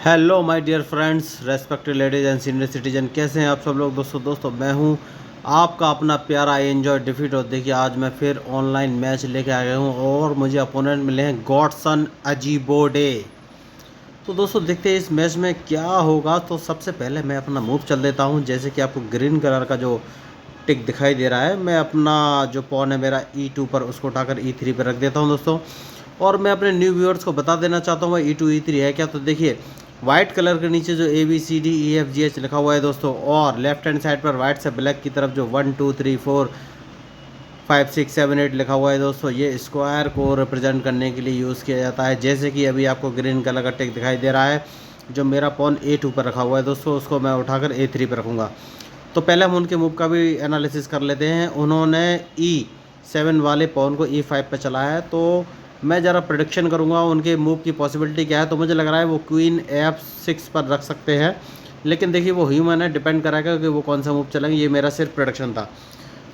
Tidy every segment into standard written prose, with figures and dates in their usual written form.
Hello my dear friends, respected ladies and senior citizen, कैसे हैं आप सब लोग। दोस्तों मैं हूं आपका अपना प्यारा आई एंजॉय डिफीट। और देखिए आज मैं फिर ऑनलाइन मैच लेके आ गया हूं और मुझे अपोनेंट मिले हैं गॉडसन अजीबोडे। तो दोस्तों देखते हैं इस मैच में क्या होगा। तो सबसे पहले मैं अपना मूव चल देता हूं। जैसे कि आपको ग्रीन कलर का जो टिक दिखाई दे रहा है, मैं अपना जो पॉन है मेरा E2 पर, उसको उठाकर E3 पर रख देता हूं दोस्तों। और मैं अपने न्यू व्यूअर्स को बता देना चाहता हूँ E2 E3 है क्या। तो देखिए वाइट कलर के नीचे जो ABCDEFGH लिखा हुआ है दोस्तों, और लेफ्ट हैंड साइड पर वाइट से ब्लैक की तरफ जो 1 2 3 4 5 6 7 8 लिखा हुआ है दोस्तों, ये स्क्वायर को रिप्रेजेंट करने के लिए यूज़ किया जाता है। जैसे कि अभी आपको ग्रीन कलर का टिक दिखाई दे रहा है, जो मेरा पॉन A2 पर रखा हुआ है दोस्तों, उसको मैं उठाकर A3 पर रखूँगा। तो पहले हम उनके मूव का भी एनालिसिस कर लेते हैं। उन्होंने E7 वाले पॉन को E5 पर चलाया है, तो मैं ज़रा प्रेडिक्शन करूंगा उनके मूव की पॉसिबिलिटी क्या है। तो मुझे लग रहा है वो क्वीन F6 पर रख सकते हैं, लेकिन देखिए वो ह्यूमन है, डिपेंड करेगा कि वो कौन सा मूव चलेंगे। ये मेरा सिर्फ प्रेडिक्शन था।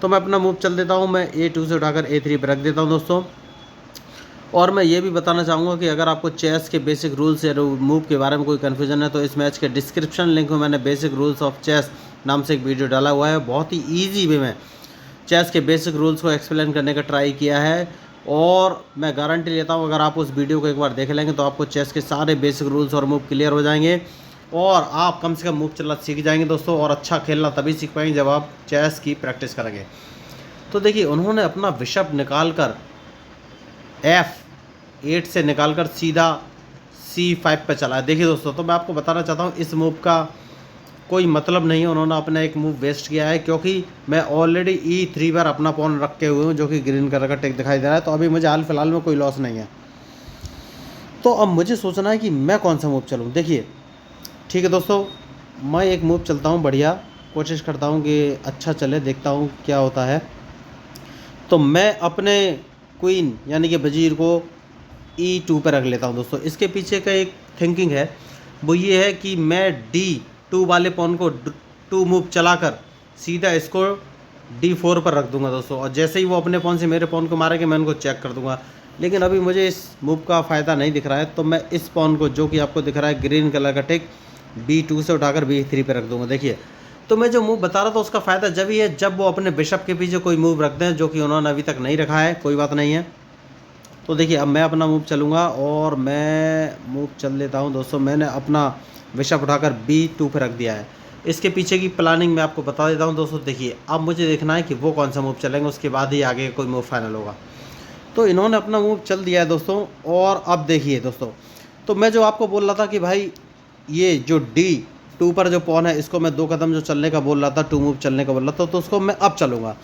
तो मैं अपना मूव चल देता हूँ, मैं A2 से उठाकर A3 पर रख देता हूँ दोस्तों। और मैं ये भी बताना चाहूँगा कि अगर आपको चेस के बेसिक रूल्स या मूव के बारे में कोई कन्फ्यूजन है, तो इस मैच के डिस्क्रिप्शन लिंक में मैंने बेसिक रूल्स ऑफ चेस नाम से एक वीडियो डाला हुआ है। बहुत ही ईजी वे में चेस के बेसिक रूल्स को एक्सप्लेन करने का ट्राई किया है, और मैं गारंटी लेता हूँ अगर आप उस वीडियो को एक बार देख लेंगे तो आपको चेस के सारे बेसिक रूल्स और मूव क्लियर हो जाएंगे, और आप कम से कम मूव चलना सीख जाएंगे दोस्तों। और अच्छा खेलना तभी सीख पाएंगे जब आप चेस की प्रैक्टिस करेंगे। तो देखिए उन्होंने अपना बिशप निकाल कर F8 से निकाल कर सीधा C5 पर चला है। देखिए दोस्तों, तो मैं आपको बताना चाहता हूँ इस मूव का कोई मतलब नहीं है। उन्होंने अपना एक मूव वेस्ट किया है, क्योंकि मैं ऑलरेडी E3 पर अपना पॉन रखे हुए हूँ, जो कि ग्रीन कलर का टिक दिखाई दे रहा है। तो अभी मुझे हाल फिलहाल में कोई लॉस नहीं है। तो अब मुझे सोचना है कि मैं कौन सा मूव चलूँ। देखिए ठीक है दोस्तों, मैं एक मूव चलता हूँ बढ़िया, कोशिश करता हूँ कि अच्छा चले, देखता हूँ क्या होता है। तो मैं अपने क्वीन यानी कि वजीर को E2 पर रख लेता हूँ दोस्तों। इसके पीछे का एक थिंकिंग है, वो ये है कि मैं D2 वाले पॉन को 2 मूव चलाकर सीधा इसको D4 पर रख दूंगा दोस्तों। और जैसे ही वो अपने पॉन से मेरे पॉन को मारेंगे, मैं उनको चेक कर दूंगा। लेकिन अभी मुझे इस मूव का फ़ायदा नहीं दिख रहा है, तो मैं इस पॉन को, जो कि आपको दिख रहा है ग्रीन कलर का टिक, B2 से उठाकर B3 पर रख दूंगा। देखिए तो मैं जो मूव बता रहा था उसका फ़ायदा जब ही है जब वो अपने बिशप के पीछे कोई मूव रख दें, जो कि उन्होंने अभी तक नहीं रखा है। कोई बात नहीं है। तो देखिए अब मैं अपना मूव चलूँगा, और मैं मूव चल लेता हूँ दोस्तों। मैंने अपना बिशप उठाकर B2 पर रख दिया है। इसके पीछे की प्लानिंग मैं आपको बता देता हूँ दोस्तों। देखिए अब मुझे देखना है कि वो कौन सा मूव चलेंगे, उसके बाद ही आगे कोई मूव फाइनल होगा। तो इन्होंने अपना मूव चल दिया है दोस्तों। और अब देखिए दोस्तों, तो मैं जो आपको बोल रहा था कि भाई ये जो D2 पर जो पॉन है, इसको मैं 2 कदम जो चलने का बोल रहा था, 2 मूव चलने का बोल रहा था, तो उसको मैं अब चलूँगा।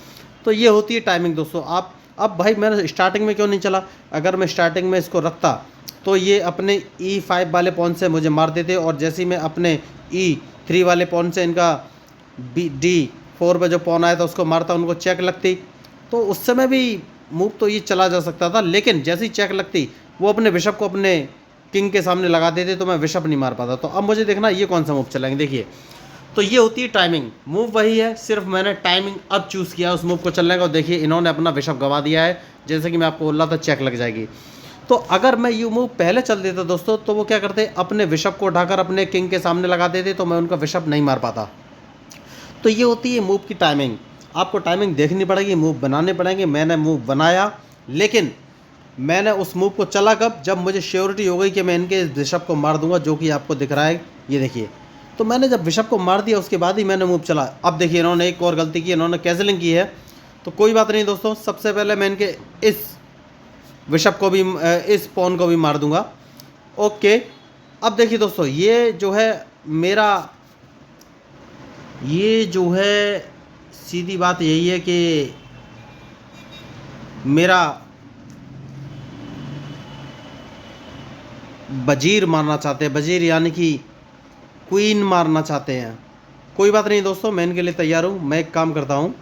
तो ये होती है टाइमिंग दोस्तों। आप अब भाई मैंने स्टार्टिंग में क्यों नहीं चला। अगर मैं स्टार्टिंग में इसको रखता तो ये अपने E5 वाले पॉन से मुझे मार देते, और जैसे ही मैं अपने E3 वाले पॉन से इनका D4 पे जो पॉन आया था उसको मारता, उनको चेक लगती, तो उस समय भी मूव तो ये चला जा सकता था। लेकिन जैसे ही चेक लगती, वो अपने बिशप को अपने किंग के सामने लगा देते, तो मैं बिशप नहीं मार पाता। तो अब मुझे देखना ये कौन सा मूव चलेंगे। देखिए तो ये होती है टाइमिंग। मूव वही है, सिर्फ मैंने टाइमिंग अब चूज़ किया उस मूव को चलने का। देखिए इन्होंने अपना बिशप गवा दिया है, जैसे कि मैं आपको बोल रहा था चेक लग जाएगी। तो अगर मैं ये मूव पहले चल देता दोस्तों, तो वो क्या करते, अपने बिशप को उठाकर अपने किंग के सामने लगा देते, तो मैं उनका बिशप नहीं मार पाता। तो ये होती है मूव की टाइमिंग। आपको टाइमिंग देखनी पड़ेगी, मूव बनाने पड़ेंगे। मैंने मूव बनाया, लेकिन मैंने उस मूव को चला कब, जब मुझे श्योरिटी हो गई कि मैं इनके बिशप को मार दूंगा, जो कि आपको दिख रहा है। ये देखिए, तो मैंने जब बिशप को मार दिया उसके बाद ही मैंने मूव चला। अब देखिए इन्होंने एक और गलती की, इन्होंने कैंसलिंग की है। तो कोई बात नहीं दोस्तों, सबसे पहले मैं इनके इस बिशप को भी, इस पॉन को भी मार दूंगा। ओके, अब देखिए दोस्तों, ये जो है मेरा, ये जो है सीधी बात यही है कि मेरा वजीर मारना चाहते हैं, वजीर यानी कि क्वीन मारना चाहते हैं। कोई बात नहीं दोस्तों, मैं इनके लिए तैयार हूँ। मैं एक काम करता हूँ,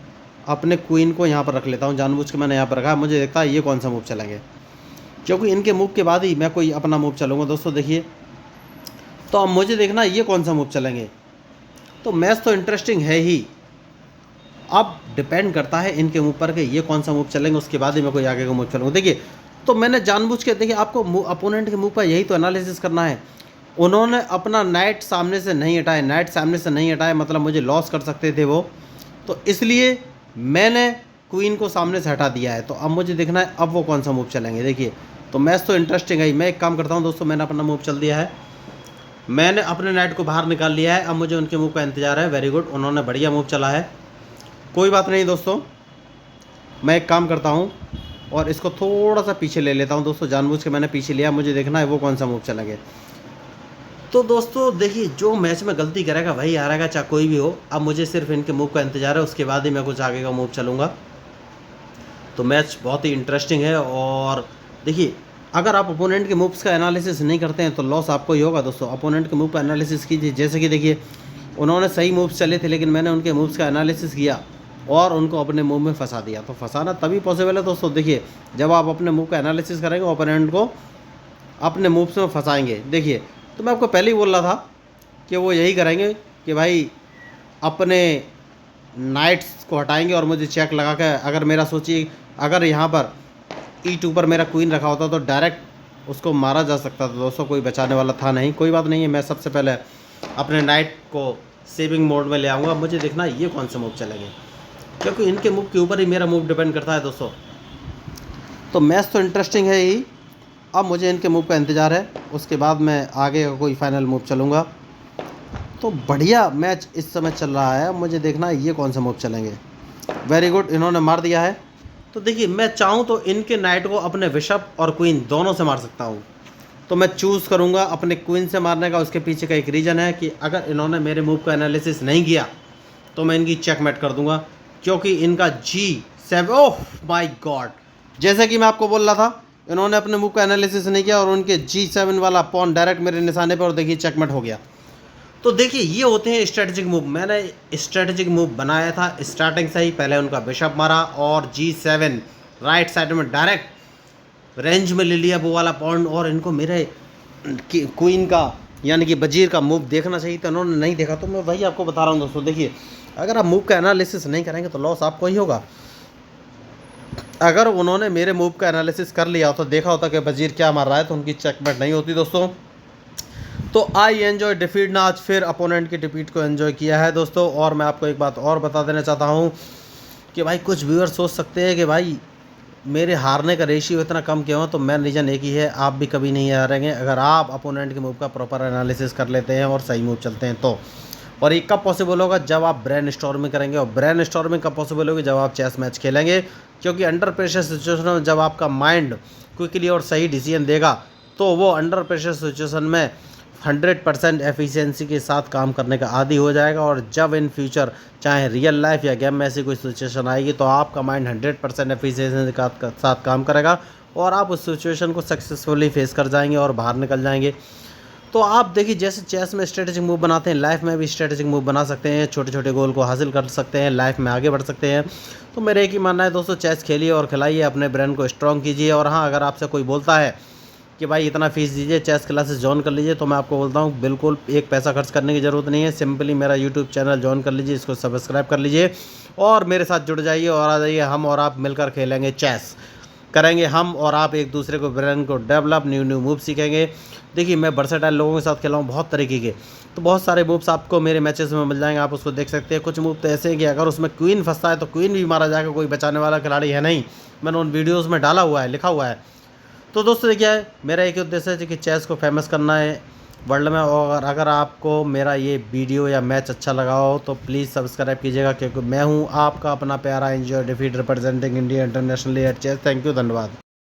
अपने क्वीन को यहाँ पर रख लेता हूँ, जानबूझ के मैंने यहाँ पर रखा है। मुझे देखता है ये कौन सा मूव चलेंगे, क्योंकि इनके मूव के बाद ही मैं कोई अपना मूव चलूँगा दोस्तों। देखिए तो अब मुझे देखना है ये कौन सा मूव चलेंगे। तो मैच तो इंटरेस्टिंग है ही, अब डिपेंड करता है इनके मूव पर कि ये कौन सा मूव चलेंगे, उसके बाद ही मैं कोई आगे का मूव चलूँगा। देखिए तो मैंने जानबूझ के, देखिए आपको अपोनेंट के मूव पर यही तो एनालिसिस करना है उन्होंने अपना नाइट सामने से नहीं हटाए, नाइट सामने से नहीं हटाए मतलब मुझे लॉस कर सकते थे वो, तो इसलिए मैंने क्वीन को सामने से हटा दिया है। तो अब मुझे देखना है अब वो कौन सा मूव चलेंगे। देखिए तो मैच तो इंटरेस्टिंग है ही। मैं एक काम करता हूँ दोस्तों, मैंने अपना मूव चल दिया है, मैंने अपने नाइट को बाहर निकाल लिया है, अब मुझे उनके मूव का इंतजार है। वेरी गुड, उन्होंने बढ़िया मूव चला है, कोई बात नहीं दोस्तों। मैं एक काम करता हूँ और इसको थोड़ा सा पीछे ले लेता हूँ दोस्तों, जानबूझ के मैंने पीछे लिया, मुझे देखना है वो कौन सा मूव चलेंगे। तो दोस्तों देखिए जो मैच में गलती करेगा वही हारेगा, चाहे कोई भी हो। अब मुझे सिर्फ इनके मूव का इंतजार है, उसके बाद ही मैं कुछ आगे का मूव चलूँगा। तो मैच बहुत ही इंटरेस्टिंग है। और देखिए अगर आप अपोनेंट के मूव्स का एनालिसिस नहीं करते हैं तो लॉस आपको ही होगा दोस्तों। अपोनेंट के मूव का एनालिसिस कीजिए, जैसे कि देखिए उन्होंने सही मूव्स चले थे लेकिन मैंने उनके मूव्स का एनालिसिस किया और उनको अपने मूव में फंसा दिया। तो फंसाना तभी पॉसिबल है दोस्तों, देखिए जब आप अपने मूव का एनालिसिस करेंगे ओपोनेंट को अपने मूव्स में फंसाएंगे। देखिए तो मैं आपको पहले ही बोल रहा था कि वो यही करेंगे कि भाई अपने नाइट्स को हटाएंगे और मुझे चेक लगा के, अगर मेरा सोचिए अगर यहाँ पर E2 पर मेरा क्वीन रखा होता तो डायरेक्ट उसको मारा जा सकता था दोस्तों, कोई बचाने वाला था नहीं। कोई बात नहीं है, मैं सबसे पहले अपने नाइट को सेविंग मोड में ले आऊँगा। मुझे देखना है ये कौन से मूव चलेंगे, क्योंकि इनके मूव के ऊपर ही मेरा मूव डिपेंड करता है दोस्तों। तो मैच तो इंटरेस्टिंग है ही, अब मुझे इनके मूव का इंतज़ार है, उसके बाद मैं आगे का कोई फाइनल मूव चलूँगा। तो बढ़िया मैच इस समय चल रहा है, मुझे देखना है ये कौन सा मूव चलेंगे। वेरी गुड, इन्होंने मार दिया है। तो देखिए मैं चाहूँ तो इनके नाइट को अपने बिशप और क्वीन दोनों से मार सकता हूँ, तो मैं चूज़ करूँगा अपने क्वीन से मारने का। उसके पीछे का एक रीज़न है कि अगर इन्होंने मेरे मूव का एनालिसिस नहीं किया तो मैं इनकी चेकमेट कर दूंगा, क्योंकि इनका G7, ओह माय गॉड, जैसे कि मैं आपको बोल रहा था इन्होंने अपने मूव का एनालिसिस नहीं किया और उनके G7 वाला पॉन डायरेक्ट मेरे निशाने पर, और देखिए चेकमेट हो गया। तो देखिए ये होते हैं स्ट्रेटेजिक मूव। मैंने स्ट्रेटेजिक मूव बनाया था स्टार्टिंग से ही, पहले उनका बिशप मारा और G7 राइट साइड में डायरेक्ट रेंज में ले लिया वो वाला पॉन, और इनको मेरे क्वीन का यानी कि वजीर का मूव देखना चाहिए था, इन्होंने नहीं देखा। तो मैं वही आपको बता रहा हूँ दोस्तों, देखिए अगर आप मूव का एनालिसिस नहीं करेंगे तो लॉस आपको ही होगा। अगर उन्होंने मेरे मूव का एनालिसिस कर लिया तो देखा होता कि वजीर क्या मार रहा है, तो उनकी चेकमेट नहीं होती दोस्तों। तो आई एन्जॉय डिफीट ना, आज फिर अपोनेंट की डिफीट को एंजॉय किया है दोस्तों। और मैं आपको एक बात और बता देना चाहता हूँ कि भाई कुछ व्यूअर सोच सकते हैं कि भाई मेरे हारने का रेशियो इतना कम क्यों है, तो मेरा रीज़न एक ही है, आप भी कभी नहीं हारेंगे अगर आप अपोनेंट के मूव का प्रॉपर एनालिसिस कर लेते हैं और सही मूव चलते हैं तो। और ये कब पॉसिबल होगा, जब आप ब्रेन स्टॉर्मिंग करेंगे। और ब्रेन स्टॉर्मिंग कब पॉसिबल होगी, जब आप चेस मैच खेलेंगे, क्योंकि अंडर प्रेशर सिचुएशन में जब आपका माइंड क्विकली और सही डिसीजन देगा तो वो अंडर प्रेशर सिचुएशन में 100% एफिशिएंसी के साथ काम करने का आदी हो जाएगा। और जब इन फ्यूचर चाहे रियल लाइफ या गेम में ऐसी कोई सिचुएशन आएगी तो आपका माइंड 100% एफिशिएंसी के साथ काम करेगा और आप उस सिचुएशन को सक्सेसफुली फेस कर जाएंगे और बाहर निकल जाएंगे। तो आप देखिए जैसे चेस में स्ट्रेटेजिक मूव बनाते हैं, लाइफ में भी स्ट्रेटेजिक मूव बना सकते हैं, छोटे छोटे गोल को हासिल कर सकते हैं, लाइफ में आगे बढ़ सकते हैं। तो मेरा एक ही मानना है दोस्तों, चेस खेलिए और खिलाइए, अपने ब्रेन को स्ट्रॉन्ग कीजिए। और हाँ, अगर आपसे कोई बोलता है कि भाई इतना फीस दीजिए, चेस क्लासेस ज्वाइन कर लीजिए, तो मैं आपको बोलता हूँ बिल्कुल एक पैसा खर्च करने की ज़रूरत नहीं है। सिंपली मेरा यूट्यूब चैनल ज्वाइन कर लीजिए, इसको सब्सक्राइब कर लीजिए और मेरे साथ जुड़ जाइए और आ जाइए, हम और आप मिलकर खेलेंगे, चेस करेंगे हम और आप, एक दूसरे को ब्रेन को डेवलप, न्यू मूव सीखेंगे। देखिए मैं वर्सेटाइल लोगों के साथ खेला हूँ बहुत तरीके के, तो बहुत सारे मूव्स आपको मेरे मैचेस में मिल जाएंगे, आप उसको देख सकते हैं। कुछ मूव तो ऐसे हैं कि अगर उसमें क्वीन फंसता है तो क्वीन भी मारा जाएगा, कोई बचाने वाला खिलाड़ी है नहीं, मैंने उन वीडियोज़ में डाला हुआ है, लिखा हुआ है। तो दोस्तों देखिए मेरा एक उद्देश्य है कि चेस को फेमस करना है वर्ल्ड में। और अगर आपको मेरा ये वीडियो या मैच अच्छा लगा हो तो प्लीज़ सब्सक्राइब कीजिएगा, क्योंकि मैं हूँ आपका अपना प्यारा एंजॉय डिफीट representing India internationally at chess. Thank you, धन्यवाद।